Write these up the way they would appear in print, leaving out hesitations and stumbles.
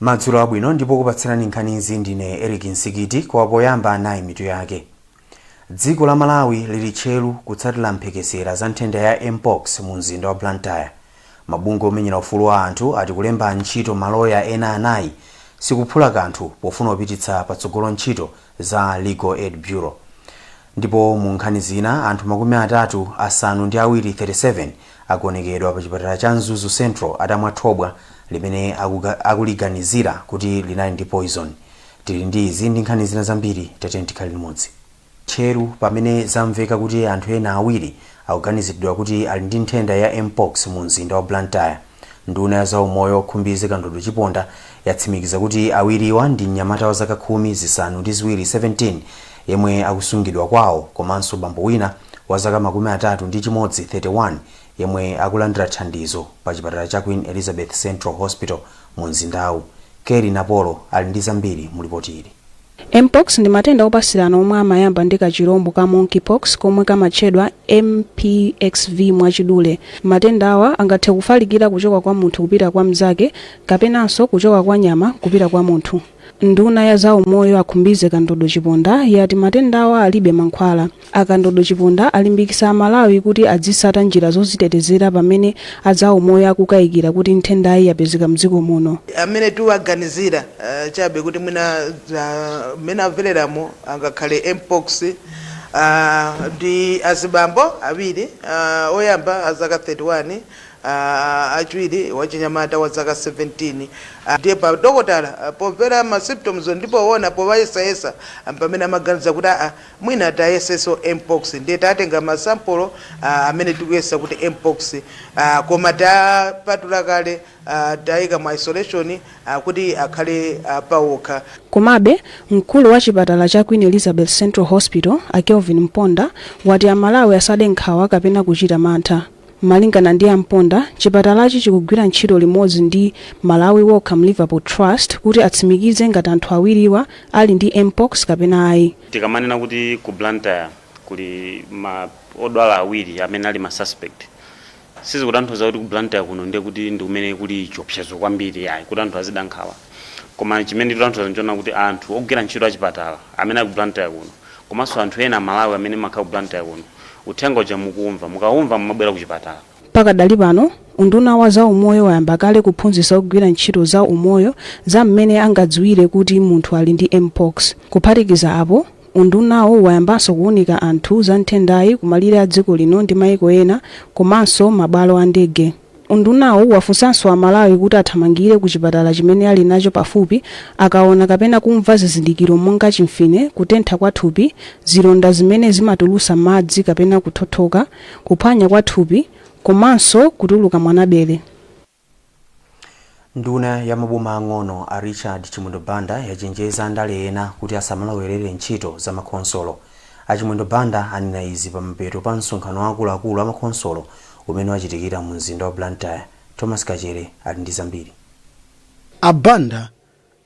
Madzulo abwino ndipo kupatsirani nkhani izi ndine Eric Nsikiti kwa poyamba nayi mitu yake. Dziko la Malawi lili tcheru kutsatira mphekesera za nthenda ya mpox mu mzinda wa Blantyre. Mabungwe omenyera ufulu wa anthu ati kulemba ntchito maloya ena anayi sikuphula kanthu pofuna kupititsa patsogolo ntchito za Legal Aid Bureau. Ndipo mu nkhani zina anthu 37 akuonekedwa pa chipatala cha Mzuzu Central atamwa thobwa limene akuliganizira kuti linali ndi poison. Tili ndi izi ndi nkhani zina zambiri tikhale limodzi. Tcheru pamene zamveka kuti anthu ena awiri akuganizidwa kuti ali ndi nthenda ya mpox mu mzinda wa Blantyre. Nduna ya zaumoyo okhumbiza Kandodo Chiponda yatsimikiza kuti awiriwa ndi mnyamata wa zaka 17 yemwe akusungidwa kwawo, komanso bambo wina wa zaka 31 yemwe akulandira thandizo pa chipatala cha Queen Elizabeth Central Hospital mu mzindawu. Keri Napolo ali ndi zambiri mu ripoti ili. Mpox ndi matenda opasirana omwe amayamba ndi kachirombo ka monkeypox komwe kamatchedwa MPXV mwachidule. Matenda awa angathe kufalikira kuchoka kwa munthu kupita kwa mnzake kapenanso kuchoka kwa nyama kupita kwa munthu. Nduna ya zaumoyo akhumbize Kandodo Chiponda yati matenda awa alibe mankhwala. Akandodo Chiponda alimbikitsa Malawi kuti adzitsata njira zozitetezera pamene azaumoyo akukayikira kuti nthendayi yapezeka mdziko muno. Amene tiwaganizira chabe kuti mena avereramo angakhale mpox ndi azibambo awiri, oyamba azaka 31, achiwiri wachinyamata wa zaka 17. Ndiye pa dokotala pomvera ma symptoms ndipo ona povayesayesa pamene amaganiza kuti mwina atayeseso mpox, ndiye tatenga masampulo amene tikuyesa kuti mpox, koma tapatula kale tayika mu isolation kuti akhale pawokha. Komabe mkulu wa chipatala cha Queen Elizabeth Central Hospital Kelvin Mponda wati Amalawi asade nkhawa kapena kuchita mantha. Malingana ndi Mponda, chipatalachi chikugwira ntchito limodzi ndi Malawi Wellcome Liverpool Trust kuti atsimikize ngati anthu awiriwa ali ndi mpox kapena ayi. Tikamanena kuti ku Blantyre kuli odwala awiri amene ali ma suspect. Sizi kutanthauza kuti ku Blantyre kuno ndiye kuti ndi umene kuli chiopsezo kwambiri yayi kuti anthu azida nkhawa. Koma chimene titanthauza nchona kuti anthu ogwira ntchito a chipatala amene ali ku Blantyre kuno komanso anthu ena Malawi amene makhala ku Blantyre kuno uthenga uja mukaumva mumabwera ku chipatala. Pakadali pano unduna wa zaumoyo wayamba kale kuphunzitsa ogwira ntchito za umoyo za mmene angadziwire kuti munthu ali ndi mpox. Kuphatikiza apo undunawo wayambanso kuunika anthu za nthendayi kumalire a dziko lino ndi mayiko ena komanso mabwalo a ndege. Undunawo wafunsanso Amalawi kuti athamangire ku chipatala chimene ali nacho pafupi akaona kapena kumva zizindikiro monga chimfine, kutentha kwa thupi, zilonda zimene zimatulusa madzi kapena kuthothoka, kuphwanya kwa thupi komanso kutuluka mwanabere. Nduna ya maboma ang'ono a Richard Chimwendo Banda yachenjeza ndale ena kuti asamalowerere ntchito za makhonsolo. Chimwendo Banda anena izi pa mapeto pa msonkhano akuluakulu a makhonsolo umene wachitikira mu mzinda wa Blantyre. Thomas Kachere ali ndi zambiri. Banda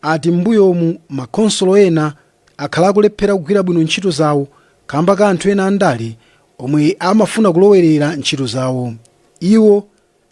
ati mbuyomu makhonsolo ena akhala akulephera kugwira bwino ntchito zawo kamba ka anthu ena andale omwe amafuna kulowerera ntchito zawo. Iwo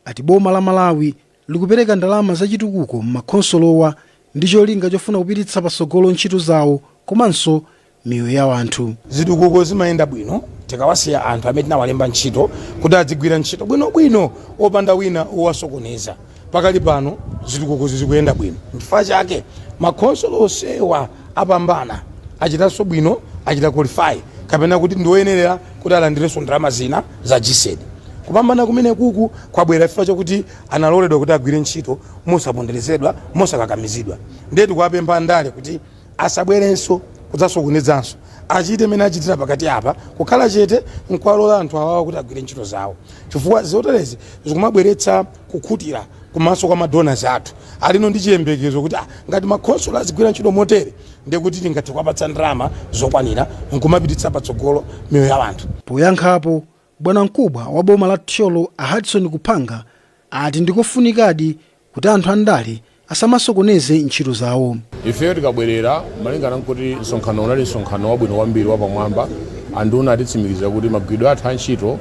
ati boma la Malawi likupereka ndalama zachitukuko m'makhonsolowa ndi cholinga chofuna kupititsa patsogolo ntchito zawo komanso miyoyo ya anthu. Zitukuko zimayenda bwino tikawasiya anthu amene tinawalemba ntchito kuti adzigwira ntchito bwino opanda wina owasokoneza. Pakali pano zitukuko zikuyenda bwino. Chifukwa chake makhonsolo onsewa apambana, achitanso bwino, achita qualify kapena kuti ndioyenerera kuti alandirenso ndalama zina za GSED. Kupambana kumene kuku kwabwera chifukwa chakuti analoledwa kuti agwire ntchito mosaponderezedwa, mosakakamizidwa. Ndiye tikuwapempha andale kuti asabwerenso kudzasokonezanso, achite mene achitira pakati apa kukhala chete nkwalola anthu awawa kuti agwire ntchito zawo. Chifukwa zoterezi zikumabweretsa kukhutira kumaso kwa madonors athu. Alino ndi chiyembekezo kuti ngati makhonsolo azigwira ntchito motere ndiye kuti tingathe kuwapatsa ndalama zokwanira nkumapititsa patsogolo miyoyo ya anthu. Poyankhapo bwana mkubwa wa boma la Tcholo Hudson Kupanga ati ndikofunikadi kuti anthu andale asamasokoneze ntchito zawo. Ife tikabwerera malingana nkuti msonkhano unali msonkhano wabwino kwambiri wapamwamba, anduna atitsimikiza kuti magwidwe athu a ntchito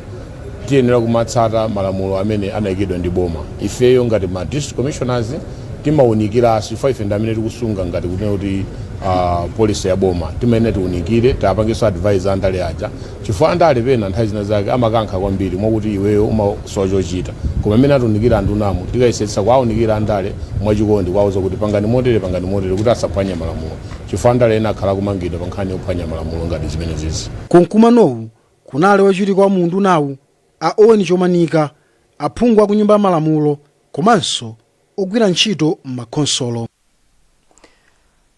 tiyenera kumatsata malamulo amene anayikidwa ndi boma. Ifeyo ngati ma district commissioners timawunikira sifa ife ndamene tikusunga ngati kunena kuti policy ya boma timene tiunikire tapangiso advise andale aja chifukwa andale pena nthawi zina zake amakankha kwambiri mwakuti iweyo umasowa chochita koma amene atiunikira andunamo tikayesetsa kuwaunikira andale mwachikondi kwauza kuti pangani motere kuti asaphwanye malamulo chifukwa andale ena akhala kumangidwa pa nkhani yophwanya malamulo ngati zimene zizi. Kumkumanowu kunali wachitika wa mundunawu a Owen Chomanika, aphungu ku nyumba ya malamulo komanso ogwira ntchito m'makonsolo.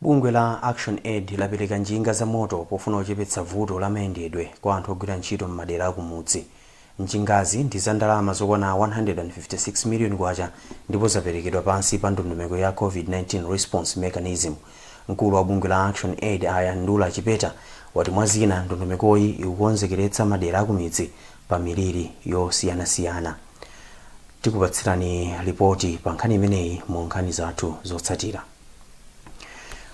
Bungwe la Action Aid lapereka njinga za moto pofuna kuchepetsa vuto la mayendedwe kwa anthu ogwira ntchito m'madera akumudzi. Njingazi ndi za ndalama zokwana 156 million kwacha ndipo zaperekedwa pansi pa ndondomeko ya COVID-19 Response Mechanism. Mkulu wa bungwe la Action Aid Ndula Chipeta wati mwazina ndondomekoyi ikukonzekeretsa madera akumidzi pa miliri yosiyanasiyana. Tikupatsirani ripoti pa nkhani imeneyi mu nkhani zathu zotsatira.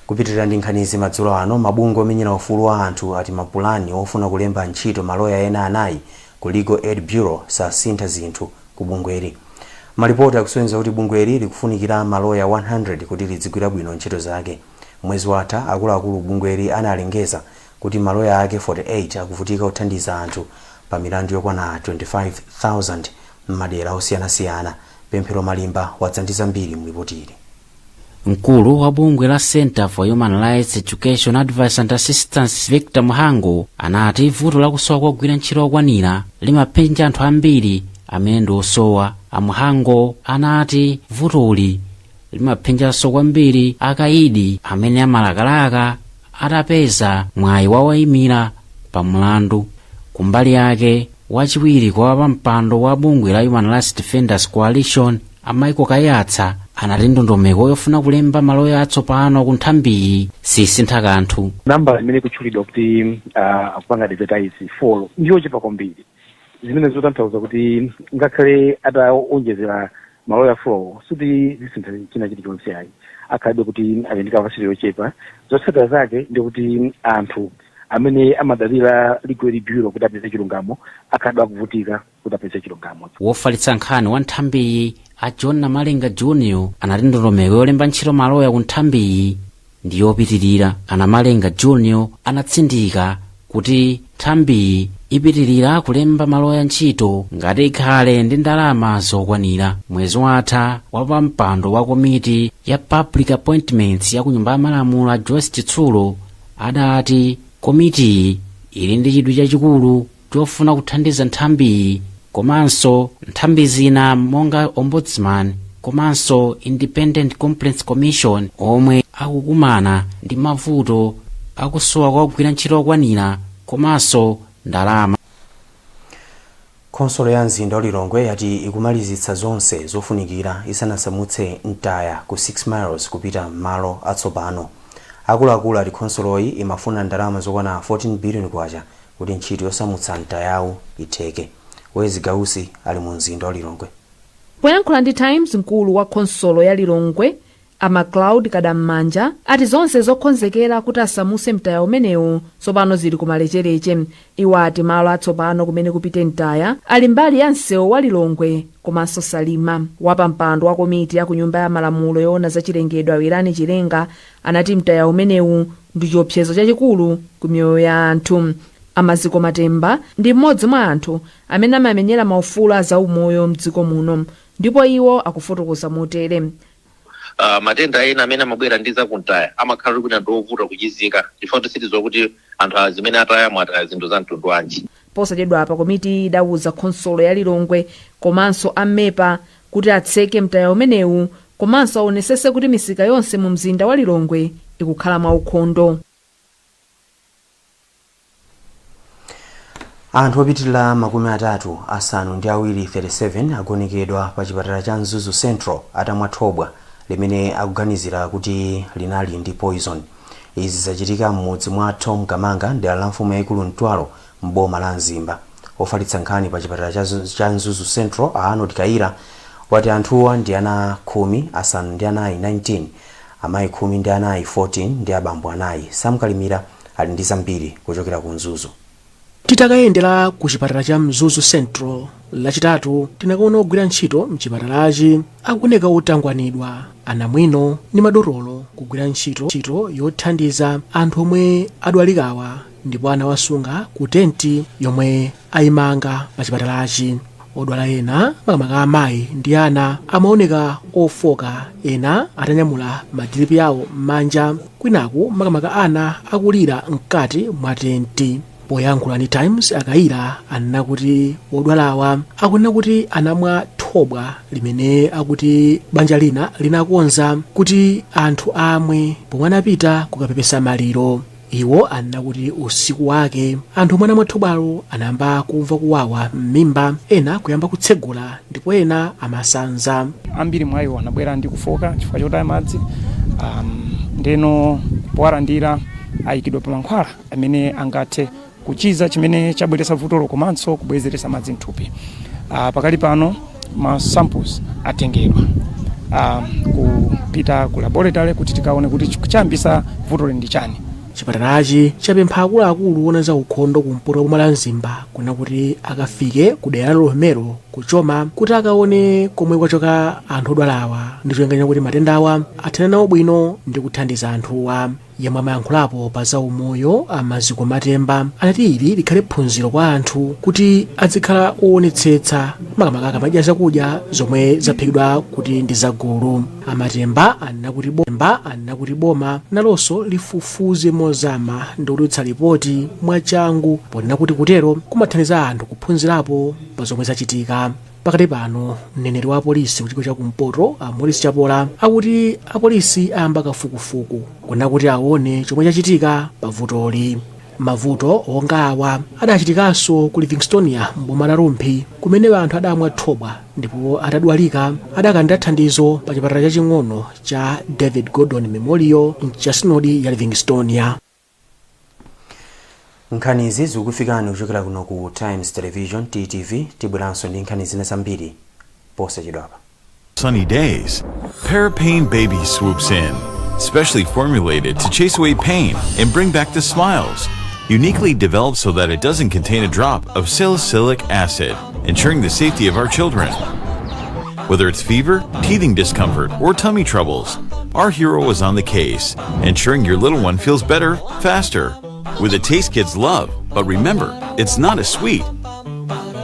Kupitirira ndi nkhanizi madzulo ano, mabungwe omenyera ufulu wa anthu ati mapulani ofuna kulemba ntchito maloya ena anayi ku Legal Aid Bureau sasintha zinthu ku bungweli. Malipoti akusonyeza kuti bungweli likufunikira maloya 100 kuti lidzigwira bwino ntchito zake. Mwezi watha akuluakulu bungweli analengeza kuti maloya ake 48 akuvutika kuthandiza anthu pa milandu yokwana 25,000 m'madera osiyanasiyana. Pemphero Malimba wadzandiza mbiri mlipotili. Mkulu wa bungwe la Center for Human Rights Education Advice and Assistance Victor Muhango anati vuto lakusowa kogwira ntchito okwanira limaphenja anthu ambiri amene ndi osowa. Muhango anati vutoli limaphenjanso kwambiri akaidi amene amalakalaka atapeza mwayi wawayimira pa mlandu. Kumbali yake wachiwiri kwa wapampando wa bungwe la Human Rights Defenders Coalition Amaiko Kayatsa anati ndondomeko yofuna kulemba maloya atsopano ku nthambiyi sisintha kanthu. Namba imene kutchulidwa kuti akupanga advertise follow ndiyo chepa kwambiri. Zimene zotanthauza kuti ngakhale ataonjezera maloya flow suti zisintha china chilichonse ayi akhalibe kuti ali ndi kapasiti yochepa. Zotsatira zake ndi kuti anthu amene amadalira Legal Aid Bureau kuti apeze chilungamo akhalibe akuvutika kuti apeze chilungamo. Wofalitsa nkhani wa nthambiyi a John Namalenga Junior anati ndondomeko yolemba ntchito maloya ku nthambiyi ndi yopitirira. Namalenga Junior anatsindika kuti nthambiyi ipitirira kulemba maloya ntchito ngati ikhale ndi ndalama zokwanira. Mwezi watha wapampando wa komiti ya Public Appointments ya ku nyumba ya malamulo a Joyce Chitsulo adati komiti ili ndi chidwi chachikulu chofuna kuthandiza nthambiyi komanso nthambi zina monga Ombudsman komanso Independent Complaints Commission omwe akukumana ndi mavuto akusowa kogwira ntchito okwanira komanso ndalama. Konsolo ya mzinda wa Lilongwe yati ikumalizitsa zonse zofunikira isanasamutse mtaya ku 6 miles kupita malo atsopano. Akuluakulu ati konsoloyi imafuna ndalama zokwana 14 billion kwacha kuti ntchito yosamutsa mtayawu itheke. Wezi Gausi ali mu mzinda wa Lilongwe. Poyankhula ndi Times, mkulu wa konsolo ya Lilongwe Cloud Kadammanja ati zonse zokonzekera kuti asamuse mtaya umenewu tsopano zili kumalechereche. Iwo ati malo atsopano kumene kupite mtaya ali mbali ya msewu wa Lilongwe komanso Salima. Wapampando wa komiti ya ku nyumba ya malamulo yoona za chilengedwe Awirani Chilenga anati mtaya umenewu ndi chiopsezo chachikulu ku miyoyo ya anthu. Amaziko Matemba ndi mmodzi mwa anthu amene amamenyera maufulu a zaumoyo mdziko muno, ndipo iwo akufotokoza motere. Matenda ena amene amabwera ndi zakuntaya amakhala kuti anthu ovuta kuchizika chifukwa tisitizo kuti anthu azimene atayamwa ataya zinthu za mtundu wanji. Posachedwa pa komiti idawuza konsolo ya Lilongwe komanso amepa kuti atseke mtaya umenewu komanso aonesese kuti misika yonse mu mzinda wa Lilongwe ikukhala mwaukhondo. Anthu opitirira makumi atatu asanu ndi awiri 37 agonekedwa pa chipatala cha Mzuzu Central atamwa thobwa limene akuganizira kuti linali ndi poison. Izi zachitika m'mudzi mwa Tom Kamanga ndi la mfumu yaikulu Mtwalo m'boma la Mzimba. Ofalitsa nkhani pa chipatala cha Mzuzu Central Arnold Kaira wati anthuwa ndi ana 10 asanu ndi anayi 19, amayi 10 ndi anayi 14 ndi abambo anayi. Samkalimira ali ndi zambiri kuchokera ku Mzuzu. titakayendera ku chipatala cha mzuzu central lachitatu tinakaona ogwira ntchito mchipatalachi akuoneka otangwanidwa, anamwino ndi madotolo kugwira ntchito yothandiza anthu omwe adwalikawa ndipo anawasunga ku tenti yomwe ayimanga pa chipatalachi. Odwala ena makamaka amayi ndi ana amaoneka ofoka, ena atanyamula madiripi awo m'manja, kwinaku makamaka ana akulira mkati mwa tenti. Poyankhula ndi Times, akayira anena kuti odwalawa akunena kuti anamwa thobwa limene akuti banja lina linakonza kuti anthu amwe pomwe anapita kukapepesa maliro. Iwo anena kuti usiku wake anthu omwe anamwa thobwalo anayamba kumva kuwawa m'mimba, ena kuyamba kutsegula ndipo ena amasanza. Ambiri mwa iwo anabwera ndi kufoka chifukwa chotaya madzi, ndeno powalandira ayikidwa pa mankhwala amene angathe kuchiza chimene chabweretsa vutolo komanso kubwezeresa madzi mthupi. Pakali pano ma samples atengedwa kupita ku laboratory kuti tikaone kuti chayambisa vutolo ndi chani. Chipatalachi chapempha akuluakulu ona za ukhondo kumpoto kwa Mzimba kuna kuti akafike ku dera lomero kuchoma kuti akaone komwe kwachoka anthu odwalawa ndi choyang'anya kuti matendawa athane nawo bwino ndi kuthandiza anthuwa. Yemwe amayankhulapo pa za umoyo amaziko Matemba anati ili likhale phunziro kwa anthu kuti azikhala oonetsetsa makamaka akamadya zakudya zomwe zaphikidwa kuti ndi zagulu. Amatemba anena kuti boma nalonso lifufuze mozama ndi kudutsa ripoti mwachangu, ponena kuti kutero kumathandiza anthu kuphunzirapo pa zomwe zachitika. Pakati pano mneneri wa apolisi kuchiko cha kumpoto Morris Chapola akuti apolisi ayamba kafukufuku kuna kuti aone chomwe chachitika pa vutoli. Mavuto onga awa adachitikanso ku Livingstonia mboma la Rumphi kumene anthu adamwa thobwa ndipo atadwalika adalandira thandizo pa chipatala chaching'ono cha David Gordon Memorial mcha sinodi ya Livingstonia. Nkhanizi zikufikani kuchokera kuno ku Times Television TTV. Tibweranso ndi nkhani zina zambiri posachedwapa. Sunny days, Parapain Baby swoops in, specially formulated to chase away pain and bring back the smiles. Uniquely developed so that it doesn't contain a drop of salicylic acid, ensuring the safety of our children. Whether it's fever, teething discomfort, or tummy troubles, our hero is on the case, ensuring your little one feels better, faster, with a taste kids love. But remember, it's not a sweet.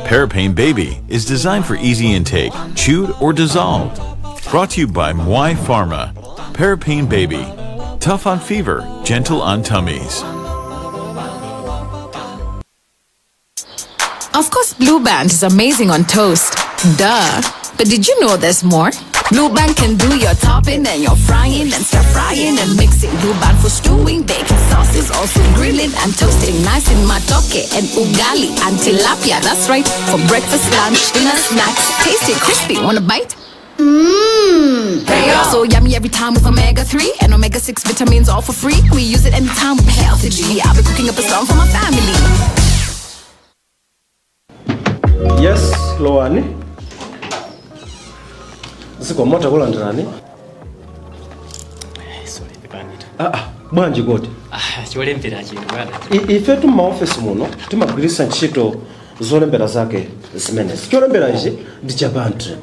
Parapain Baby is designed for easy intake, chewed or dissolved. Brought to you by Mwai Pharma. Parapain Baby. Tough on fever, gentle on tummies. Of course, Blue Band is amazing on toast. Duh. But did you know there's more? Blue Band can do your topping and your frying and stir frying and mixing. Blue Band for stewing, baking sauces, also grilling and toasting. Nice in matoke and ugali and tilapia. That's right. For breakfast, lunch, dinner, snacks. Tasty, crispy. Want a bite? Mmm. So yummy every time with omega-3 and omega-6 vitamins all for free. We use it anytime with healthy G. I'll be cooking up a song for my family. Yes, Loani. Siko mota kulandirani. Sorry, Pekanita. Bwanji goti. Cholembera chino bwana. Ife tu maoffice muno timagwirisa ntchito zolembera zake zimene. Cholembera ichi ndi cha bundle.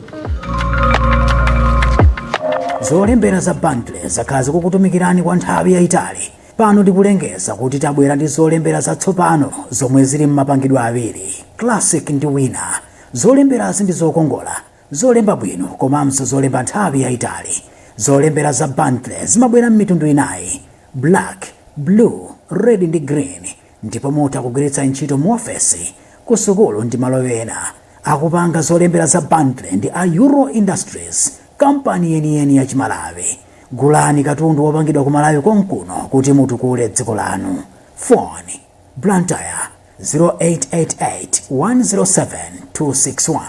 Zolembera za bundle zakazi kukutumikirani kwa nthawi yayitali. Pano ndikulengeza kuti tabwera ndi zolembera zatsopano zomwe zili m'mapangidwe awiri, classic ndi winner. Zolemberazi ndi zokongola, zolemba bwino komanso zolemba nthawi yayitali. Zolembera za bundle zimabwera m'mitundu inayi, black, blue, red ndi green, ndipo mutha kugwiritsa ntchito mu ofesi, ku sukulu ndi malo ena. Akupanga zolembera za bundle ndi a Euro Industries, kampani yeniyeni ya Chimalawi. Gulani katundu wopangidwa ku Malawi konkuno kuti mutukule dziko lanu. Phone Blantyre 0888 107 261,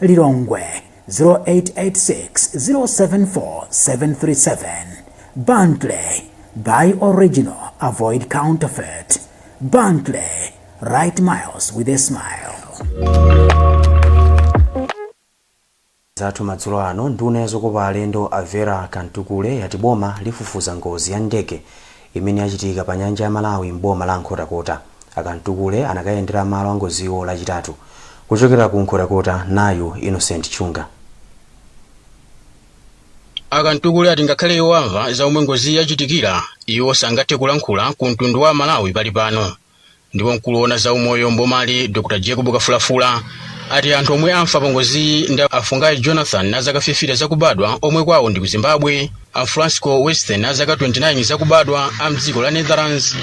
Lilongwe 0886 074 737. Bundle, buy original, avoid counterfeit. Bundle, write miles with a smile. Zathu madzulo ano nduna yazokopa alendo Avera Kantukule yati boma lifufuza ngozi ya ndege imene yachitika pa nyanja ya Malawi mboma la Nkhotakota. akantukule anakayendera malo angoziwo lachitatu. Kuchokera ku Nkhotakota nayu Innocent Chunga. Akantukule ati ngakhale iwamva zaomwe ngozi yachitikira iwo sangathe kulankhula ku mtundu wa Malawi pali pano. Ndipo mkulu wona za umoyo mbomali Dr. Jacob Kafulafula ati anthu omwe amfa pa ngozi ndi Afungai Jonathan na zaka 50 zakubadwa omwe kwawo ndi ku Zimbabwe, a Francisco Western na zaka 29 zakubadwa a mdziko la Netherlands,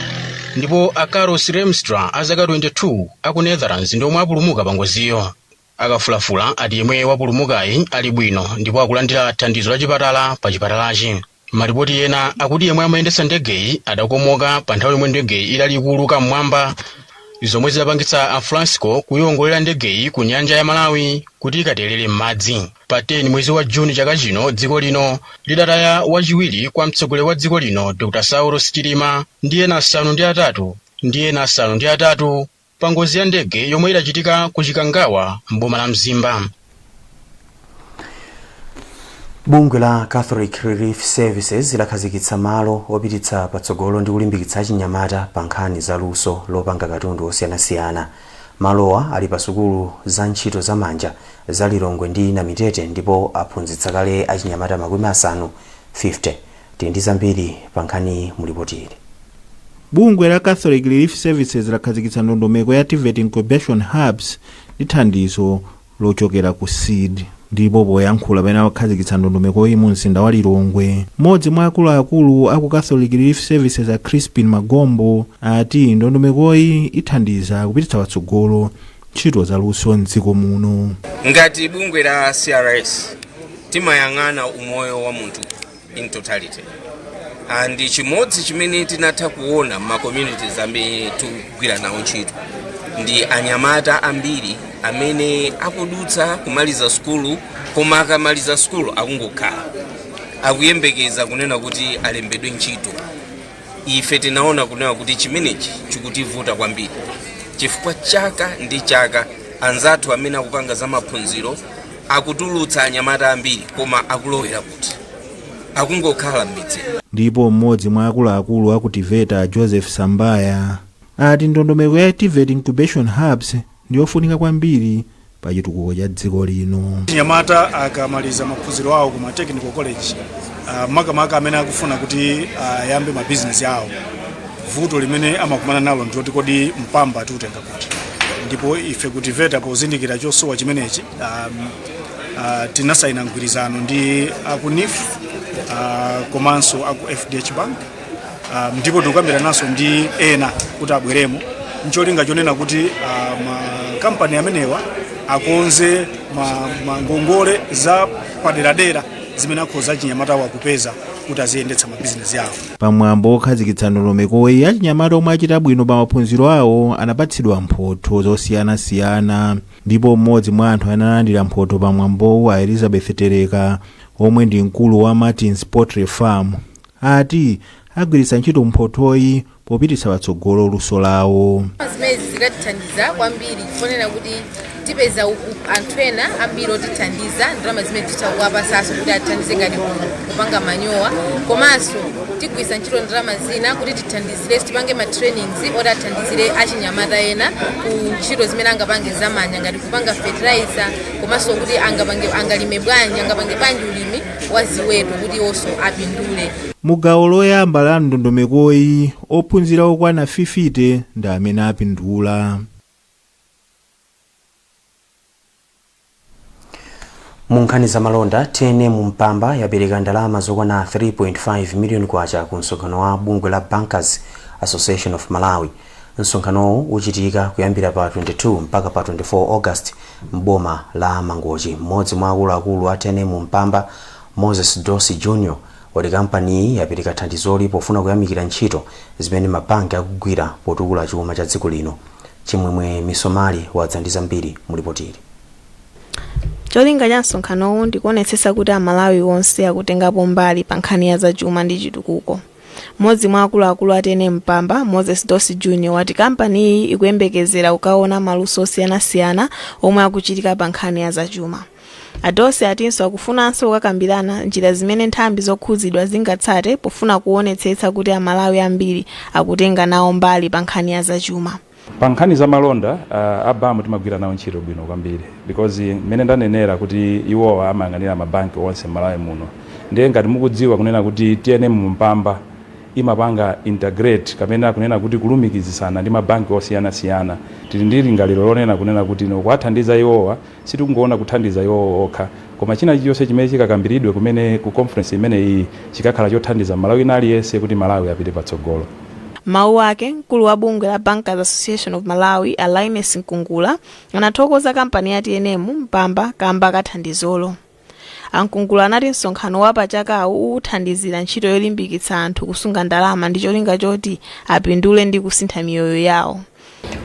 ndipo a Carlos Remstra a zaka 22 aku Netherlands ndi omwe apulumuka pa ngoziyo. Akafulafula ati yemwe wapulumukayi ali bwino ndipo akulandira thandizo la chipatala pa chipatalachi. Maripoti ena akuti yemwe amayendesa ndegeyi adakomoka pa nthawi yomwe ndegeyi idali kuuluka mmwamba, zomwe zidapangitsa a Francisco kuyongolera ndegeyi ku nyanja ya Malawi kuti ikaterere m'madzi. Pa 10 mwezi wa Juni chaka chino dziko lino lidataya wachiwiri kwa mtsogoleri wa dziko lino Dr. Saulos Chilima ndi ena asanu ndi atatu pa ngozi ya ndege yomwe idachitika ku Chikangawa mboma la Mzimba. Bungwe la Catholic Relief Services lakhazikitsa malo opititsa patsogolo ndi kulimbikitsa achinyamata pa nkhani za luso lopanga katundu osiyanasiyana. Malowa ali pa sukulu za ntchito za manja za Lilongwe ndi Namitete ndipo aphunzitsa kale achinyamata 50 ndi zambiri pa nkhani mulipotiri. Bungwe la Catholic Relief Services lakhazikitsa ndondomeko ya TVET Incubation Hubs ndi thandizo lochokera ku SEED. Ndipo poyankhula pena wakhazikitsa ndondomeko iyi mu mzinda wa Lilongwe, mmodzi mwa akuluakulu aku Catholic Relief Services a Crispin Magombo ati ndondomeko iyi ithandiza kupititsa patsogolo ntchito za luso mdziko muno. Ngati bungwe la CRS timayang'ana umoyo wa munthu in totality. Ndi chimodzi chimene tinatha kuona ma communities amene tikugwira nawo ntchito ndi anyamata ambiri amene akudutsa kumaliza skulu, koma akamaliza skulu akungokhala akuyembekeza kunena kuti alembedwe ntchito. Ife tinaona kunena kuti chimenechi chikutivuta kwambiri chifukwa chaka ndi chaka anzathu amene akupanga za maphunziro akutulutsa anyamata ambiri koma akulowera kuti akungokhala m'midzi. Ndipo mmodzi mwa akuluakulu aku TVET Joseph Sambaya ati ndondomeko ya TVET Incubation Hubs ndiyofunika kwambiri pa chitukuko cha dziko lino. Anyamata akamaliza maphunziro awo ku technical college makamaka amene akufuna kuti ayambe ma business yawo, vuto limene amakumana nalo ndoti kodi mpamba tutenga kuti. Ndipo ife ku TVET pozindikira chosowa chimenechi tinasaina mgwirizano ndi aku NIF komanso aku FDH Bank, ndipo tikukambira naso ndi ena kuti abweremo ncholinga chonena kuti makampani amenewa akonze ngongole za paderadera zimene akhoza achinyamata wakupeza kuti aziyendetsa mabizinesi yawo. Pamwambo okhazikitsa ndondomeko iyi achinyamata omwe achita bwino pa maphunziro awo anapatsidwa mphotho zosiyanasiyana, ndipo mmodzi mwa anthu analandira mphotho pamwambowu a Elizabeth Tereka omwe ndi mkulu wa Martins Poultry Farm ati agwiritsa ntchito mphothoyi popititsa patsogolo luso lawo. Zimene zikatithandiza kwambiri kufonera kuti tipeza anthu ena ambiri otithandiza ndalama zimene titakuwapasaso kuti atithandize ngati kupanga manyowa, komanso tigwiritsa ntchito ndalama zina kuti tithandizire tipange ma trainings oti athandizire achinyamata ena ku ntchito zimene angapange zamanja ngati kupanga fertilizer, komanso kuti angalime bwanji, angapange bwanji ulimi wa ziweto kuti onso apindule. Mugawo loyamba la ndondomekoyi ophunzira okwana 50 ndi amene apindula. Munkhani za malonda TNM Mpamba yapereka ndalama zokwana 3.5 million kwacha ku msonkhano wa bungwe la Bankers Association of Malawi. Msonkhanowu uchitika kuyambira pa 22 mpaka pa 24 August mboma la Mangochi. Mmodzi mwa akuluakulu a TNM Mpamba Moses Dosi Jr. wati kampani yapereka thandizoli pofuna kuyamikira ntchito zimene mabanki akugwira potukula chuma cha dziko lino. Chimwemwe Misomali wadzandiza mbiri mulipotiri. Cholinga cha msonkhanowu ndikuonetsetsa kuti Amalawi onse akutengapo mbali pa nkhani ya zachuma ndi chitukuko. Mmodzi mwa akuluakulu a TNM Mpamba Moses Dosi Jr. wati kampani iyi ikuyembekezera kukaona maluso osiyanasiyana omwe akuchitika pa nkhani ya zachuma. Adosi atinso akufunanso kukakambirana njira zimene nthambi zokhuzidwa zingatsate pofuna kuonetsetsa kuti Amalawi ambiri akutenga nawo mbali pa nkhani ya zachuma. pa nkhani za malonda abamu timagwira nawo ntchito bwino kwambiri because mmene ndanenera kuti iwowa amayang'anira mabanki onse m'Malawi muno ndiye ngati mukudziwa kunena kuti TNM Mpamba imapanga integrate kapena kunena kuti kulumikizisana ndi mabanki osiyanasiyana tili ndi lingaliro lonena kunena kuti kuwathandiza iwowa sitikungoona kuthandiza iwowa okha koma china chilichonse chimene chikakambiridwe kumene ku conference imene iyi chikakhala chothandiza Malawi aliyense kuti Malawi apite patsogolo. Mawu ake mkulu wa bungwe la Bankers Association of Malawi Alliance Nkungula anathokoza kampani ya TNM Mpamba kamba kathandizolo. Ankungula anati msonkhano wa pachakawu uthandizira ntchito yolimbikitsa anthu kusunga ndalama ndi cholinga choti apindule ndi kusintha miyoyo yawo.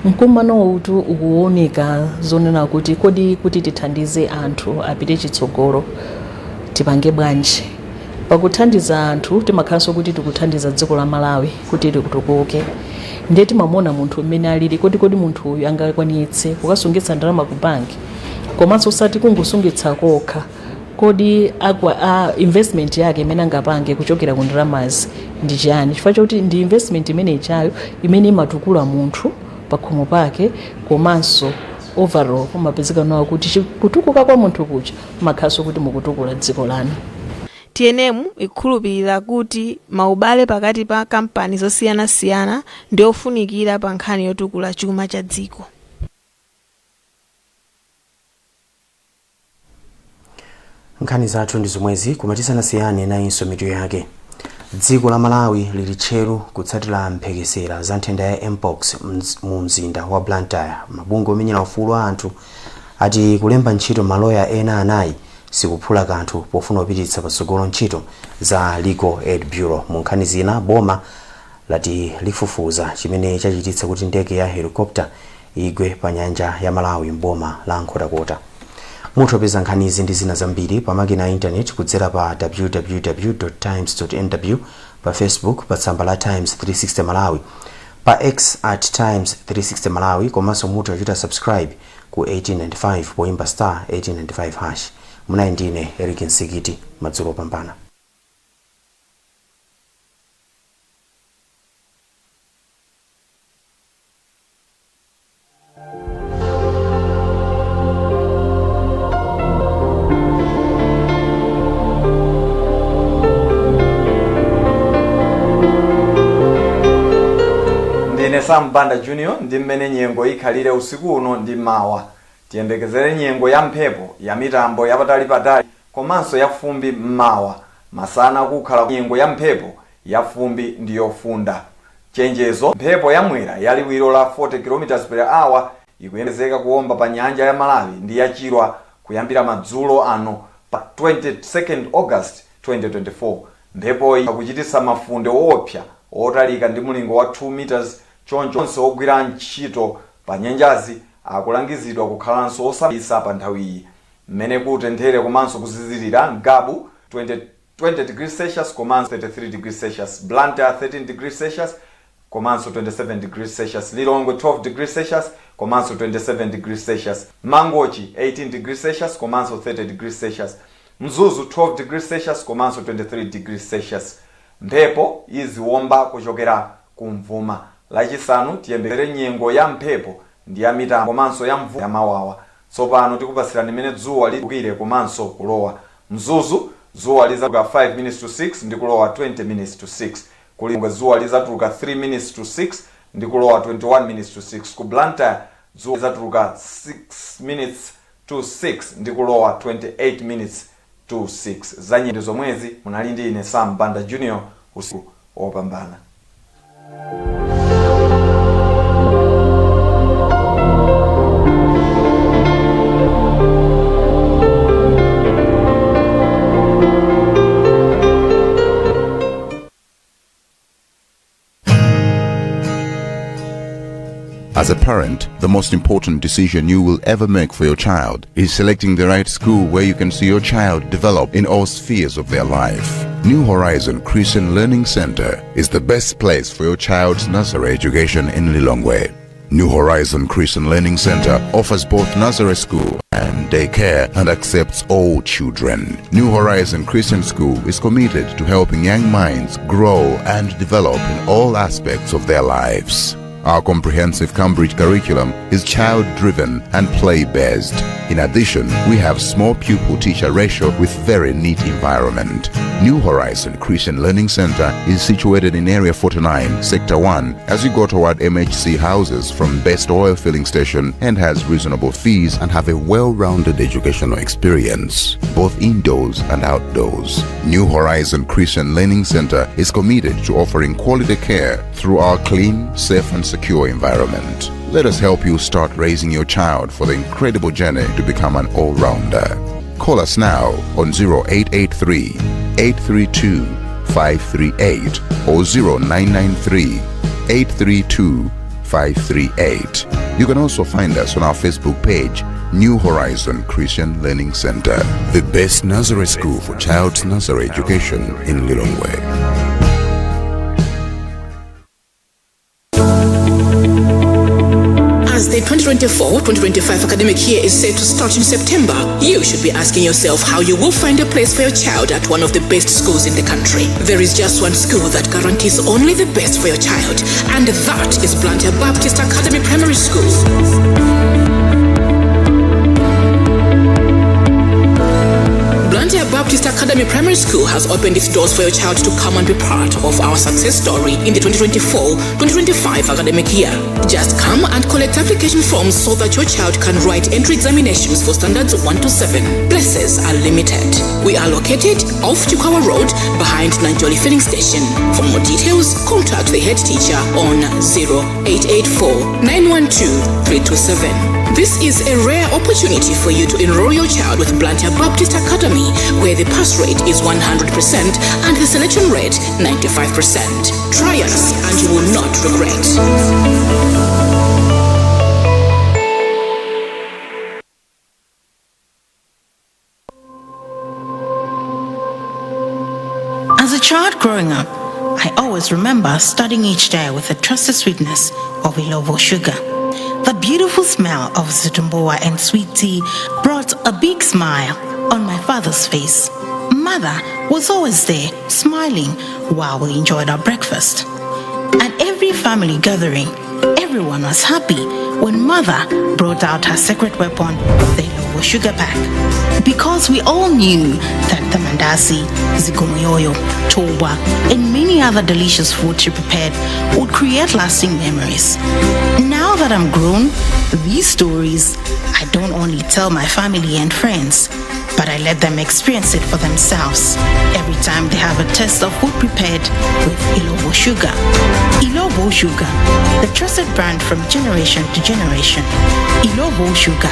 Mkumano utu ukuoneka zonena kuti kodi kuti tithandize anthu apite chitsogolo tipange bwanji. Pakuthandiza anthu timakhalanso kuti tikuthandiza dziko la Malawi kuti litukuke. Ndiye timamona munthu mmene alili kodi munthu uyu angakwanitse kukasungitsa ndalama ku banki komanso usati kungosungitsa kokha kodi investment yake imene angapange kuchokera ku ndalamazi ndi chiyani chifukwa chokuti ndi investment imene ichayo imene imatukula munthu pakhomo pake komanso overall kumapezeka nawo kuti kutukuka kwa munthu kucha makhaso kuti mukutukula dziko lanu. TNM ikhulupirira kuti maubale pakati pa kampani zosiyanasiyana ndi ofunikira pa nkhani yotukula chuma cha dziko. Nkhani zathu ndi zomwezi kumatisanasiyane nayinso mitu yake. Dziko la Malawi lili tcheru kutsatira mphekesera za nthenda ya mpox mu mzinda wa Blantyre. Mabungwe omenyera ufulu wa anthu ati kulemba ntchito maloya ena anayi sikuphula kanthu pofuna kupititsa patsogolo ntchito za Legal Aid Bureau. Mu nkhani zina boma lati lifufuza chimene chachititsa kuti ndege ya helicopter igwe pa nyanja ya Malawi mboma la Alankhula. Mutopeza nkhanizi ndi zina zambiri pa makina ya internet kudzera pa www.times.nw, pa Facebook pa tsamba la Times 360 Malawi, pa X @Times360 Malawi, komanso mutachita subscribe ku 1895 poimba *1895#. Munayi ndine Eric Nsikiti, madzulo pambana. Banda Junior ndi mmene nyengo ikhalire usiku uno ndi mawa. Tiyembekezere nyengo ya mphepo ya mitambo yapatali komanso ya fumbi mmawa. Masana kukhala nyengo ya mphepo ya fumbi ndi yofunda. Chenjezo mphepo yamwera ya liwiro la 40 km/h ikuyembekezeka kuomba pa nyanja ya Malawi ndi yachirwa kuyambira madzulo ano pa 22 August 2024. Mphepo iyi ikuchititsa mafunde woopsa otalika ndi mulingo wa 2 meters. Choncho ogwira ntchito pa nyanjazi akulangizidwa kukhalanso osabisa pa nthawi iyi. Mmene kutenthere komanso kuzizirira Ngabu 20 degrees Celsius komanso 33 degrees Celsius, Blantyre 13 degrees Celsius komanso 27 degrees Celsius, Lilongwe 12 degrees Celsius komanso 27 degrees Celsius, Mangochi 18 degrees Celsius komanso 30 degrees Celsius, Mzuzu 12 degrees Celsius komanso 23 degrees Celsius. Mphepo iziwomba kuchokera kumvuma. Lachisanu tiyembekezere nyengo ya mphepo ndi ya mitambo komanso ya mvula ya mawawa. Tsopano tikupasirani mmene dzuwa likukire komanso kulowa. Mzuzu dzuwa lizatuluka 5 minutes to 6 ndi kulowa 20 minutes to 6. Kulilongwe dzuwa lizatuluka 3 minutes to 6 ndi kulowa 21 minutes to 6. Ku Blantyre dzuwa lizatuluka 6 minutes to 6 ndi kulowa 28 minutes to 6. Za nyengo zomwezi munali ndi ine Banda Junior usiku opambana. As a parent, the most important decision you will ever make for your child is selecting the right school where you can see your child develop in all spheres of their life. New Horizon Christian Learning Center is the best place for your child's nursery education in Lilongwe. New Horizon Christian Learning Center offers both nursery school and daycare and accepts all children. New Horizon Christian School is committed to helping young minds grow and develop in all aspects of their lives. Our comprehensive Cambridge curriculum is child-driven and play-based. In addition, we have small pupil-teacher ratio with very neat environment. New Horizon Christian Learning Center is situated in Area 49, Sector 1, as you go toward MHC houses from Best Oil Filling Station, and has reasonable fees and have a well-rounded educational experience, both indoors and outdoors. New Horizon Christian Learning Center is committed to offering quality care through our clean, safe and secure environment. Let us help you start raising your child for the incredible journey to become an all-rounder. Call us now on 0883 832 538 or 0993 832 538. You can also find us on our Facebook page, New Horizon Christian Learning Center, the best nursery school for child's nursery education in Lilongwe. As the 2024-2025 academic year is set to start in September, you should be asking yourself how you will find a place for your child at one of the best schools in the country. There is just one school that guarantees only the best for your child, and that is Banda Baptist Academy Primary School. Banda Baptist Academy Primary School has opened its doors for your child to come and be part of our success story in the 2024-2025 academic year. Just come and collect application forms so that your child can write entry examinations for standards 1 to 7. Places are limited. We are located off Chikawa Road behind Nanjoli Filling Station. For more details, contact the head teacher on 0884 912 327. This is a rare opportunity for you to enroll your child with Banda Baptist Academy, where the pass rate is 100% and the selection rate 95%. Try us and you will not regret. As a child growing up, I always remember starting each day with the trusted sweetness of Ilovo sugar. The beautiful smell of zitumboa and sweet tea brought a big smile on my father's face. Mother was always there, smiling while we enjoyed our breakfast. At every family gathering, everyone was happy when Mother brought out her secret weapon, the Ilovo sugar pack. Because we all knew that the mandasi, zikomoyoyo, toba, and many other delicious foods she prepared would create lasting memories. Now that I'm grown, these stories I don't only tell my family and friends, but I let them experience it for themselves every time they have a taste of food prepared with Ilovo sugar. Ilovo sugar, the trusted brand from generation to generation. Ilovo sugar,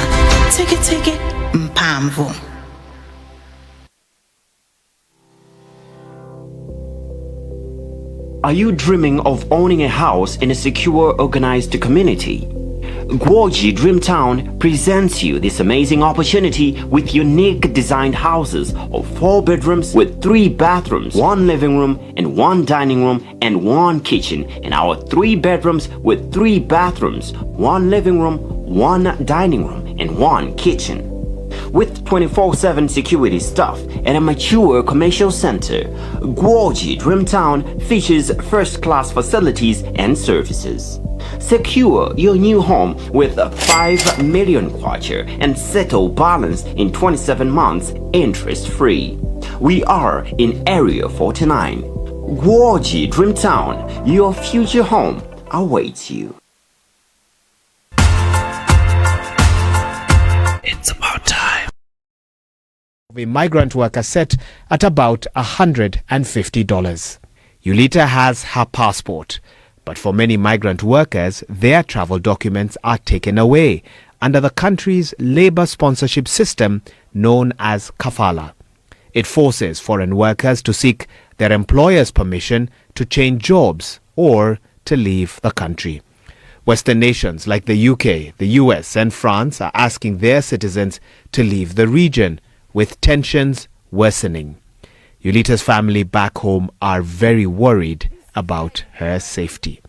take it, mpamvu. Are you dreaming of owning a house in a secure, organized community? Gwoji Dreamtown presents you this amazing opportunity with unique designed houses of 4 bedrooms with 3 bathrooms, 1 living room and 1 dining room and 1 kitchen, and our 3 bedrooms with 3 bathrooms, 1 living room, 1 dining room and 1 kitchen. With 24/7 security staff and a mature commercial center, Gwoji Dreamtown features first-class facilities and services. Secure your new home with a 5 million kwacha and settle balance in 27 months interest-free. We are in Area 49. Gwoji Dreamtown, your future home awaits you. It's about time. A migrant worker set at about $150. Yulita has her passport, but for many migrant workers, their travel documents are taken away under the country's labor sponsorship system known as kafala. It forces foreign workers to seek their employer's permission to change jobs or to leave the country. Western nations like the UK, the US and France are asking their citizens to leave the region, with tensions worsening. Yulita's family back home are very worried about her safety.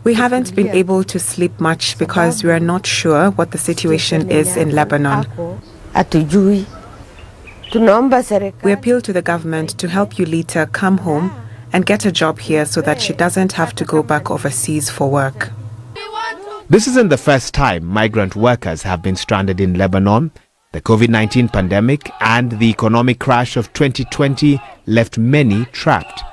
We haven't been able to sleep much because we are not sure what the situation is in Lebanon. We appeal to the government to help Yulita come home and get a job here so that she doesn't have to go back overseas for work. This isn't the first time migrant workers have been stranded in Lebanon. The COVID-19 pandemic and the economic crash of 2020 left many trapped.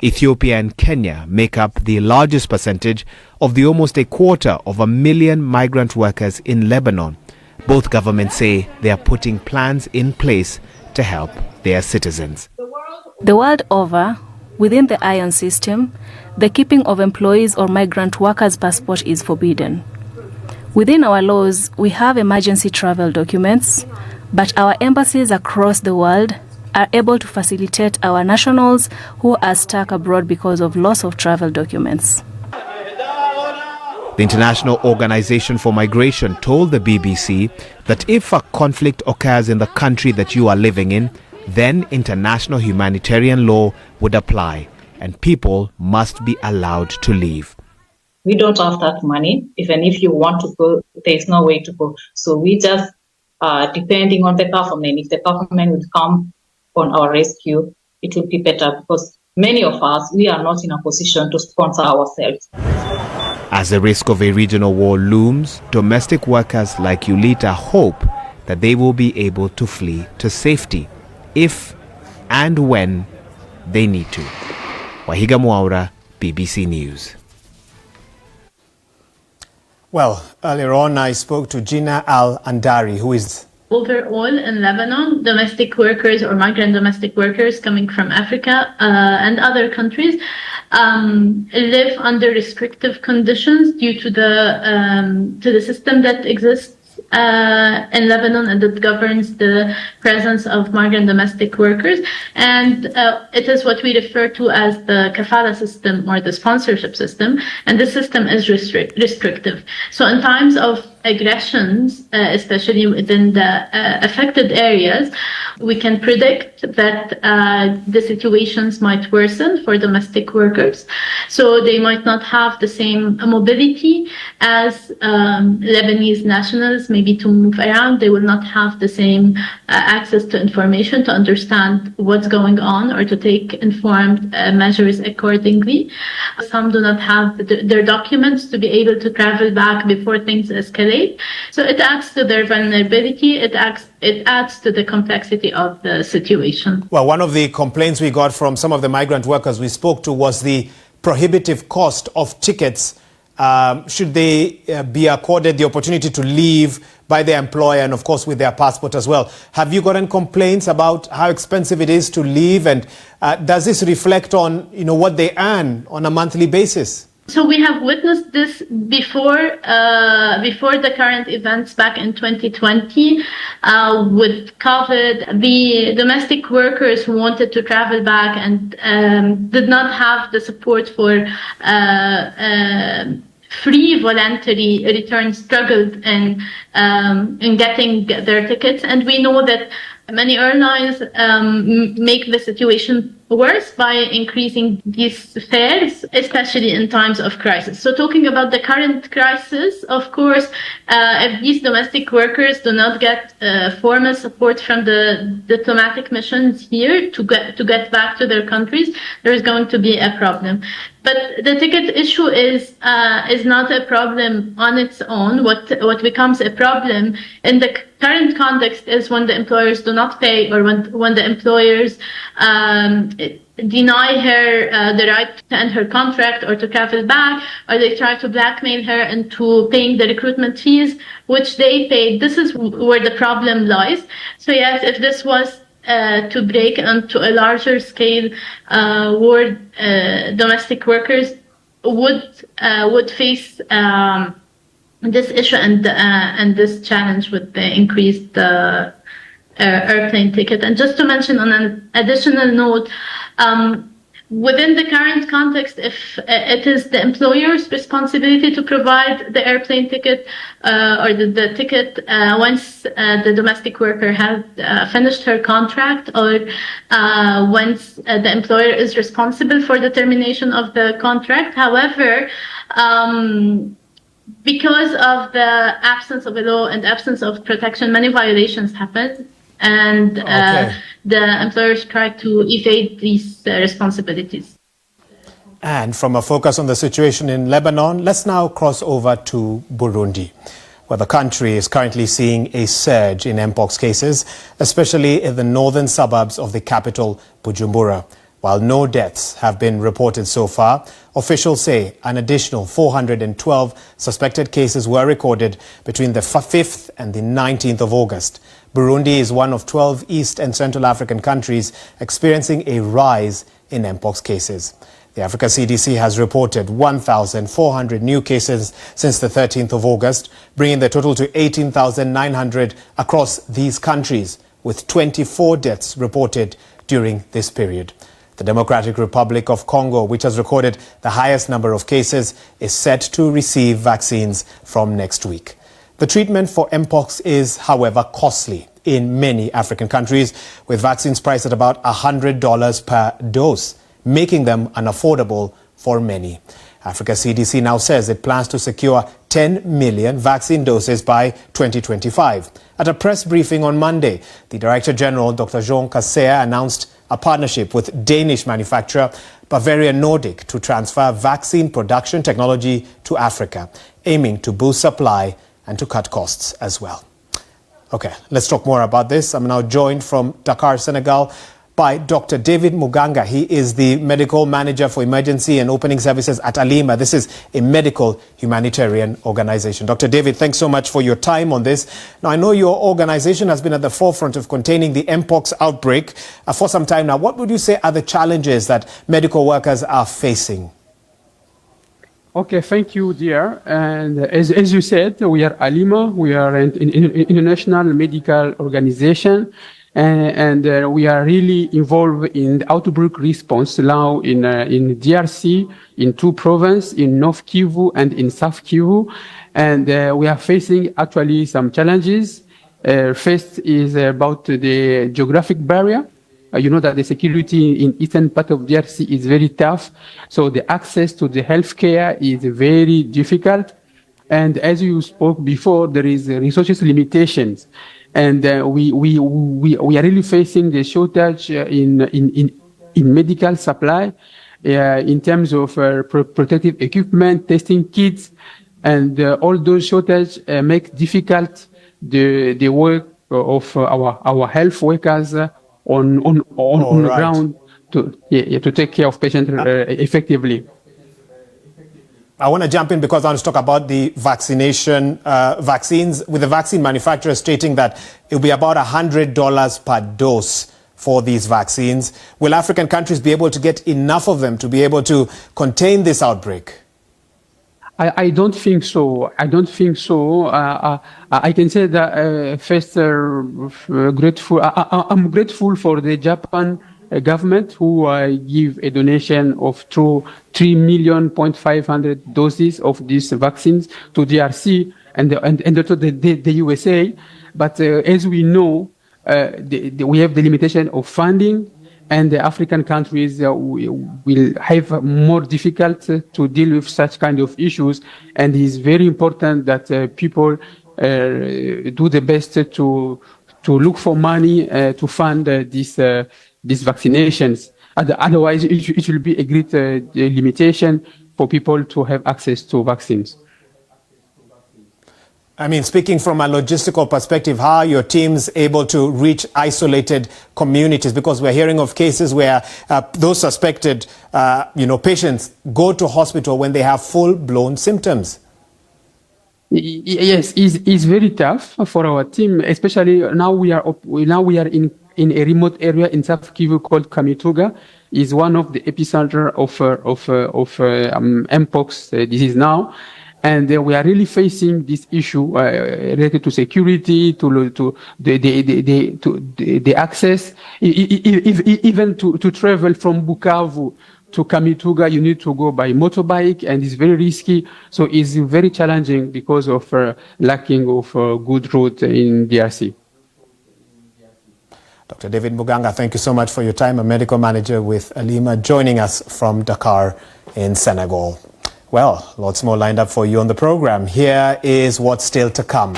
Ethiopia and Kenya make up the largest percentage of the almost 250,000 migrant workers in Lebanon. Both governments say they are putting plans in place to help their citizens. The world over, within the ION system, the keeping of employees or migrant workers' passport is forbidden. Within our laws, we have emergency travel documents, but our embassies across the world are able to facilitate our nationals who are stuck abroad because of loss of travel documents. The International Organization for Migration told the BBC that if a conflict occurs in the country that you are living in, then international humanitarian law would apply and people must be allowed to leave. We don't have that money. Even if you want to go, there's no way to go. So we just depending on the government. If the government would come on our rescue, it would be better because many of us, we are not in a position to sponsor ourselves. As the risk of a regional war looms, domestic workers like Yulita hope that they will be able to flee to safety if and when they need to. Wahiga Mwaura, BBC News. Well, earlier on I spoke to Gina Al-Andari, who is... Overall in Lebanon, domestic workers or migrant domestic workers coming from Africa and other countries live under restrictive conditions due to the system that exists in Lebanon and that governs the presence of migrant domestic workers. And it is what we refer to as the kafala system or the sponsorship system. And this system is restrictive. So in times of aggressions, especially within the affected areas, we can predict that the situations might worsen for domestic workers. So they might not have the same mobility as Lebanese nationals, maybe to move around. They will not have the same access to information to understand what's going on or to take informed measures accordingly. Some do not have their documents to be able to travel back before things escalate. So it adds to their vulnerability, it adds to the complexity of the situation. Well, one of the complaints we got from some of the migrant workers we spoke to was the prohibitive cost of tickets. Should they be accorded the opportunity to leave by their employer and of course with their passport as well. Have you gotten complaints about how expensive it is to leave, and does this reflect on what they earn on a monthly basis? So we have witnessed this before the current events back in 2020 with COVID. The domestic workers who wanted to travel back and did not have the support for free voluntary return struggled in getting their tickets, and we know that many airlines make the situation worse by increasing these fares, especially in times of crisis. So talking about the current crisis, of course, if these domestic workers do not get formal support from the diplomatic missions here to get back to their countries, there is going to be a problem. But the ticket issue is not a problem on its own. What becomes a problem in the current context is when the employers do not pay, or when the employers deny her the right to end her contract or to travel back, or they try to blackmail her into paying the recruitment fees, which they paid. This is where the problem lies. So yes, if this was to break onto a larger scale, where domestic workers would face this issue and this challenge with the increased airplane ticket. And just to mention on an additional note, within the current context, if it is the employer's responsibility to provide the airplane ticket or the ticket once the domestic worker has finished her contract, or once the employer is responsible for the termination of the contract. However, because of the absence of a law and absence of protection, many violations happen, and the employers try to evade these responsibilities. And from a focus on the situation in Lebanon, let's now cross over to Burundi, where the country is currently seeing a surge in Mpox cases, especially in the northern suburbs of the capital, Bujumbura. While no deaths have been reported so far, officials say an additional 412 suspected cases were recorded between the 5th and the 19th of August. Burundi is one of 12 East and Central African countries experiencing a rise in Mpox cases. The Africa CDC has reported 1,400 new cases since the 13th of August, bringing the total to 18,900 across these countries, with 24 deaths reported during this period. The Democratic Republic of Congo, which has recorded the highest number of cases, is set to receive vaccines from next week. The treatment for Mpox is, however, costly in many African countries, with vaccines priced at about $100 per dose, making them unaffordable for many. Africa CDC now says it plans to secure 10 million vaccine doses by 2025. At a press briefing on Monday, the Director General, Dr. Jean Kasea, announced a partnership with Danish manufacturer Bavarian Nordic to transfer vaccine production technology to Africa, aiming to boost supply and to cut costs as well. Okay, let's talk more about this. I'm now joined from Dakar, Senegal, by Dr. David Muganga. He is the Medical Manager for Emergency and Opening Services at Alima. This is a medical humanitarian organization. Dr. David, thanks so much for your time on this. Now, I know your organization has been at the forefront of containing the Mpox outbreak for some time now. What would you say are the challenges that medical workers are facing? Okay, thank you, dear. And as you said, we are Alima. We are an international medical organization. And we are really involved in the outbreak response now in DRC, in 2 provinces, in North Kivu and in South Kivu. And we are facing actually some challenges. First is about the geographic barrier. You know that the security in eastern part of DRC is very tough. So the access to the healthcare is very difficult. And as you spoke before, there is resources limitations. And we are really facing the shortage in medical supply, in terms of protective equipment, testing kits, and all those shortages make difficult the work of our health workers on the ground to take care of patients effectively. I want to jump in because I want to talk about the vaccines, with the vaccine manufacturers stating that it will be about $100 per dose for these vaccines. Will African countries be able to get enough of them to be able to contain this outbreak? I don't think so. I can say that first, I'm grateful for the Japan government who give a donation of 3,500,000 doses of these vaccines to DRC and also the USA. But as we know, we have the limitation of funding, and the African countries will have more difficult to deal with such kind of issues. And it is very important that people do the best to look for money to fund these vaccinations. Otherwise, it will be a great limitation for people to have access to vaccines. I mean, speaking from a logistical perspective, how are your teams able to reach isolated communities? Because we're hearing of cases where those suspected, patients go to hospital when they have full-blown symptoms. Yes, it's very tough for our team, especially now we are in a remote area in South Kivu called Kamituga. Is one of the epicenter of Mpox disease now. And we are really facing this issue related to security, to the access, even to travel from Bukavu to Kamituga, you need to go by motorbike, and it's very risky. So it's very challenging because of lacking of good route in DRC. Dr. David Muganga, thank you so much for your time. A medical manager with Alima, joining us from Dakar in Senegal. Well, lots more lined up for you on the program. Here is what's still to come.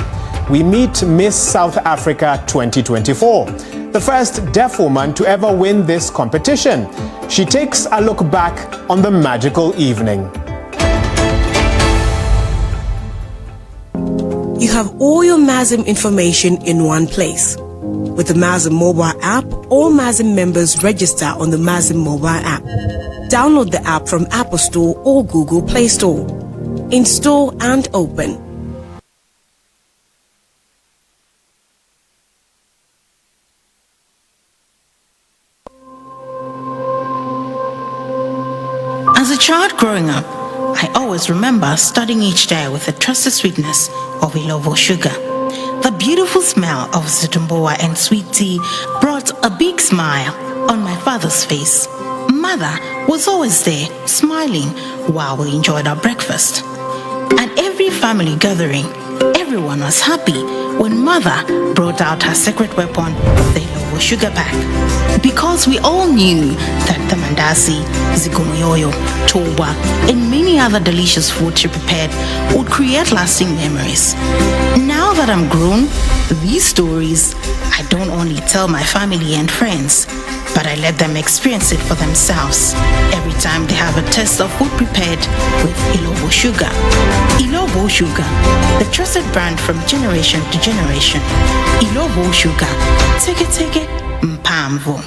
We meet Miss South Africa 2024. the first deaf woman to ever win this competition. She takes a look back on the magical evening. You have all your MASM information in one place. With the MASM mobile app, all MASM members register on the MASM mobile app. Download the app from Apple Store or Google Play Store. Install and open. As a child growing up, I always remember starting each day with the trusted sweetness of Ilovo sugar. The beautiful smell of Zomwe and sweet tea brought a big smile on my father's face. Mother was always there, smiling while we enjoyed our breakfast. At every family gathering, everyone was happy when Mother brought out her secret weapon, the Ilovo sugar pack. Because we all knew that the mandasi, zigumoyoyo, toba, and many other delicious foods she prepared would create lasting memories. Now that I'm grown, these stories I don't only tell my family and friends, but I let them experience it for themselves every time they have a taste of food prepared with Ilovo sugar. Ilovo sugar, the trusted brand from generation to generation. Ilovo sugar, take it, mpamvo.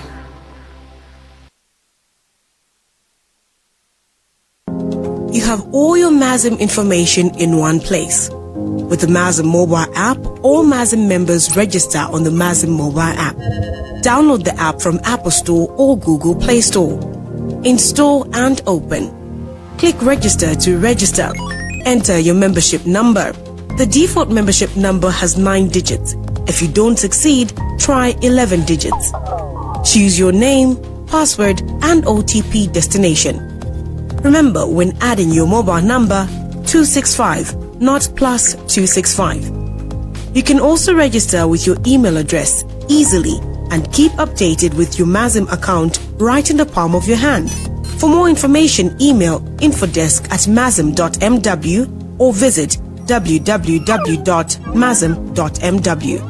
You have all your MASM information in one place. With the MASM mobile app, all MASM members register on the MASM mobile app. Download the app from Apple Store or Google Play Store. Install and open. Click register to register. Enter your membership number. The default membership number has 9 digits. If you don't succeed, try 11 digits. Choose your name, password, and OTP destination. Remember, when adding your mobile number, 265, not plus 265. You can also register with your email address easily and keep updated with your MASM account right in the palm of your hand. For more information, email infodesk@masm.mw or visit www.masm.mw.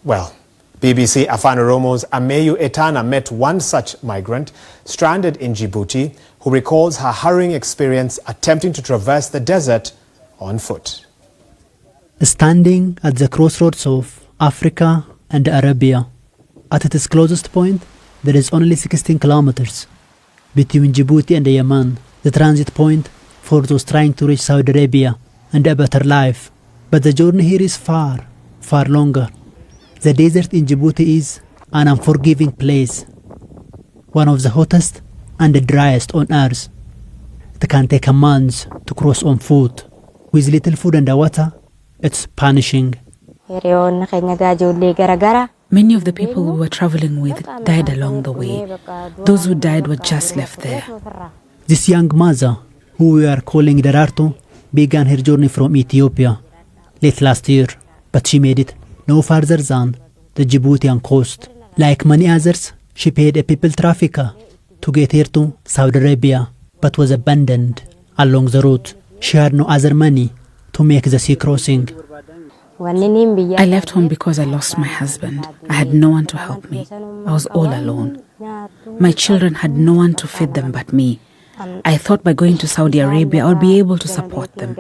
Well, BBC Afana Romo's Ameyu Etana met one such migrant stranded in Djibouti who recalls her harrowing experience attempting to traverse the desert on foot. Standing at the crossroads of Africa and Arabia, at its closest point, there is only 16 kilometers between Djibouti and Yemen, the transit point for those trying to reach Saudi Arabia and a better life. But the journey here is far, far longer. The desert in Djibouti is an unforgiving place, one of the hottest and the driest on earth. It can take a month to cross on foot. With little food and water, it's punishing. Many of the people we were traveling with died along the way. Those who died were just left there. This young mother, who we are calling Derarto, began her journey from Ethiopia late last year, but she made it no farther than the Djiboutian coast. Like many others, she paid a people trafficker to get here to Saudi Arabia, but was abandoned along the route. She had no other money to make the sea crossing. I left home because I lost my husband. I had no one to help me. I was all alone. My children had no one to feed them but me. I thought by going to Saudi Arabia I would be able to support them.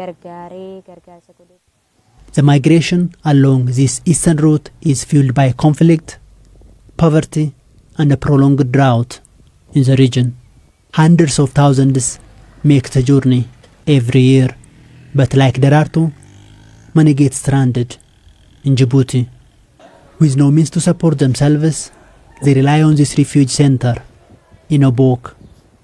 The migration along this eastern route is fueled by conflict, poverty, and a prolonged drought in the region. Hundreds of thousands make the journey every year, but like Derarto, many get stranded in Djibouti. With no means to support themselves, they rely on this refuge center in Obok.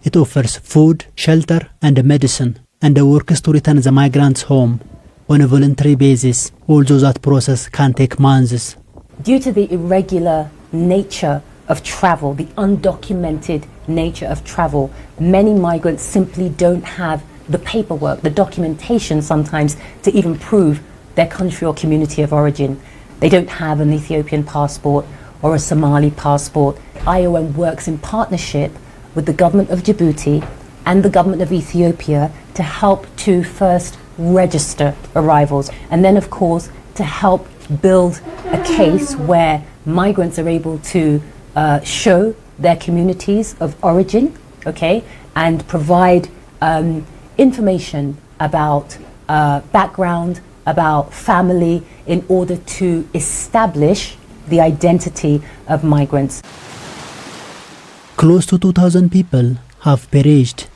It offers food, shelter, and medicine, and works to return the migrants home on a voluntary basis, although that process can take months. Due to the irregular nature of travel, the undocumented nature of travel, many migrants simply don't have the paperwork, the documentation sometimes to even prove their country or community of origin. They don't have an Ethiopian passport or a Somali passport. IOM works in partnership with the government of Djibouti and the government of Ethiopia to help to first register arrivals. And then, of course, to help build a case where migrants are able to show their communities of origin, okay, and provide information about background, about family, in order to establish the identity of migrants. Close to 2,000 people have perished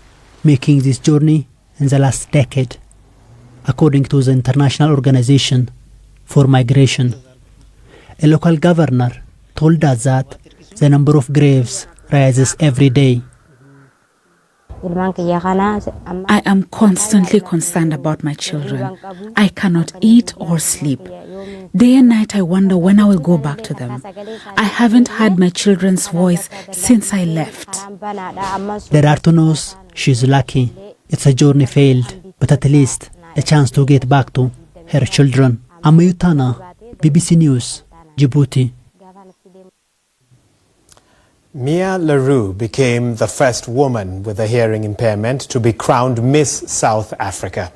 making this journey in the last decade, according to the International Organization for Migration. A local governor told us that the number of graves rises every day. I am constantly concerned about my children. I cannot eat or sleep. Day and night I wonder when I will go back to them. I haven't heard my children's voice since I left. Lero knows she's lucky. It's a journey failed, but at least a chance to get back to her children. Amayutana, BBC News, Djibouti. Mia Lero became the first woman with a hearing impairment to be crowned Miss South Africa.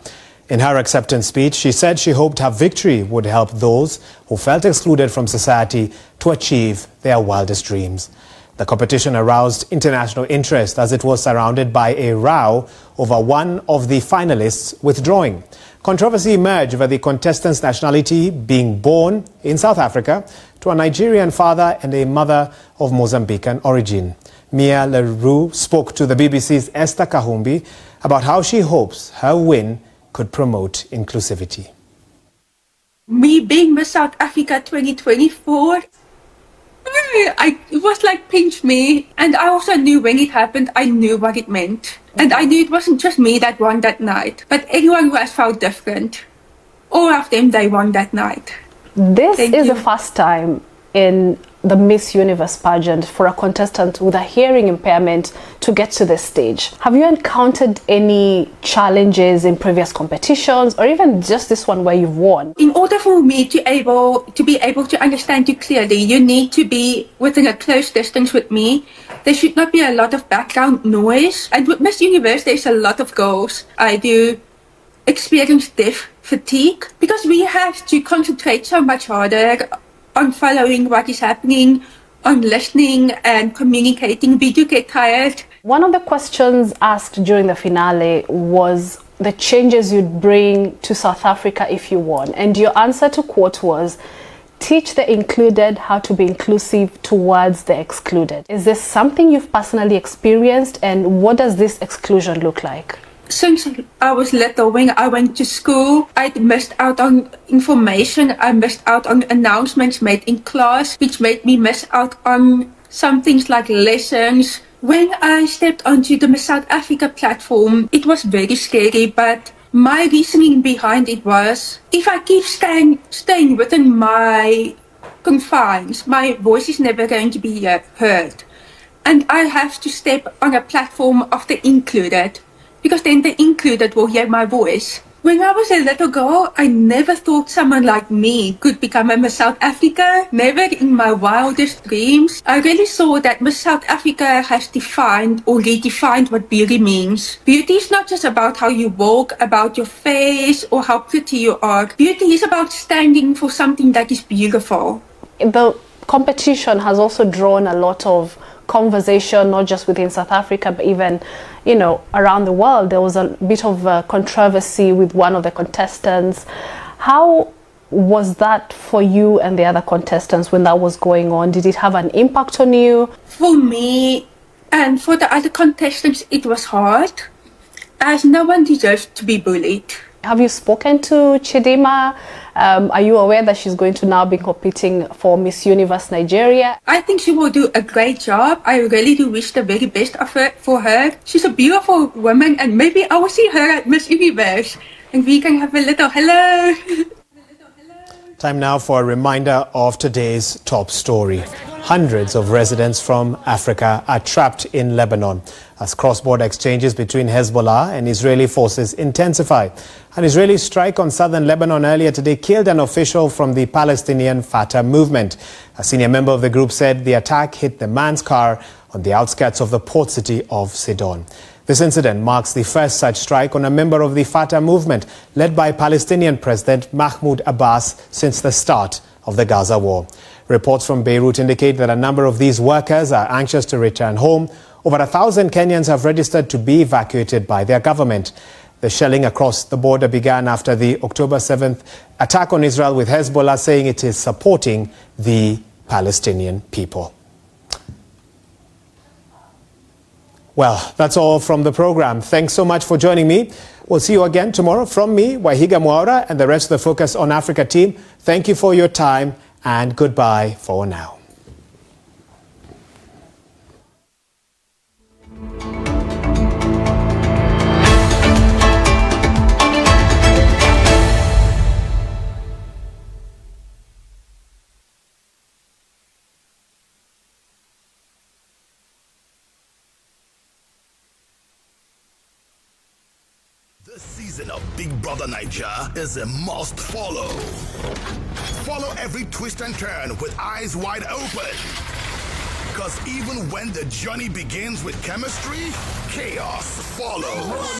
In her acceptance speech, she said she hoped her victory would help those who felt excluded from society to achieve their wildest dreams. The competition aroused international interest as it was surrounded by a row over one of the finalists withdrawing. Controversy emerged over the contestant's nationality being born in South Africa to a Nigerian father and a mother of Mozambican origin. Mia Lero spoke to the BBC's Esther Kahumbi about how she hopes her win could promote inclusivity. Me being Miss South Africa 2024, it was like pinch me, and I also knew when it happened, I knew what it meant. And I knew it wasn't just me that won that night, but everyone who has felt different. All of them, they won that night. This is the first time in the Miss Universe pageant for a contestant with a hearing impairment to get to this stage. Have you encountered any challenges in previous competitions or even just this one where you've won? In order for me to be able to understand you clearly, you need to be within a close distance with me. There should not be a lot of background noise. And with Miss Universe, there's a lot of goals. I do experience deaf fatigue because we have to concentrate so much harder on following what is happening, on listening and communicating. We do get tired. One of the questions asked during the finale was the changes you'd bring to South Africa if you won. And your answer to quote was, teach the included how to be inclusive towards the excluded. Is this something you've personally experienced, and what does this exclusion look like? Since I was little, when I went to school, I missed out on information. I missed out on announcements made in class, which made me miss out on some things like lessons. When I stepped onto the Miss South Africa platform, it was very scary, but my reasoning behind it was, if I keep staying within my confines, my voice is never going to be heard. And I have to step on a platform of the included, because then the included will hear my voice. When I was a little girl, I never thought someone like me could become a Miss South Africa. Never in my wildest dreams. I really saw that Miss South Africa has defined or redefined what beauty means. Beauty is not just about how you walk, about your face, or how pretty you are. Beauty is about standing for something that is beautiful. The competition has also drawn a lot of conversation, not just within South Africa, but even, around the world. There was a bit of controversy with one of the contestants. How was that for you and the other contestants when that was going on? Did it have an impact on you? For me and for the other contestants, it was hard, as no one deserves to be bullied. Have you spoken to Chidima? Are you aware that she's going to now be competing for Miss Universe Nigeria? I think she will do a great job. I really do wish the very best for her. She's a beautiful woman, and maybe I will see her at Miss Universe and we can have a little hello. Time now for a reminder of today's top story. Hundreds of residents from Africa are trapped in Lebanon as cross-border exchanges between Hezbollah and Israeli forces intensify. An Israeli strike on southern Lebanon earlier today killed an official from the Palestinian Fatah movement. A senior member of the group said the attack hit the man's car on the outskirts of the port city of Sidon. This incident marks the first such strike on a member of the Fatah movement led by Palestinian President Mahmoud Abbas since the start of the Gaza war. Reports from Beirut indicate that a number of these workers are anxious to return home. Over 1,000 Kenyans have registered to be evacuated by their government. The shelling across the border began after the October 7th attack on Israel, with Hezbollah saying it is supporting the Palestinian people. Well, that's all from the program. Thanks so much for joining me. We'll see you again tomorrow. From me, Wahiga Mwaura, and the rest of the Focus on Africa team, thank you for your time and goodbye for now. This season of Big Brother Naija is a must follow. Follow every twist and turn with eyes wide open. Because even when the journey begins with chemistry, chaos follows.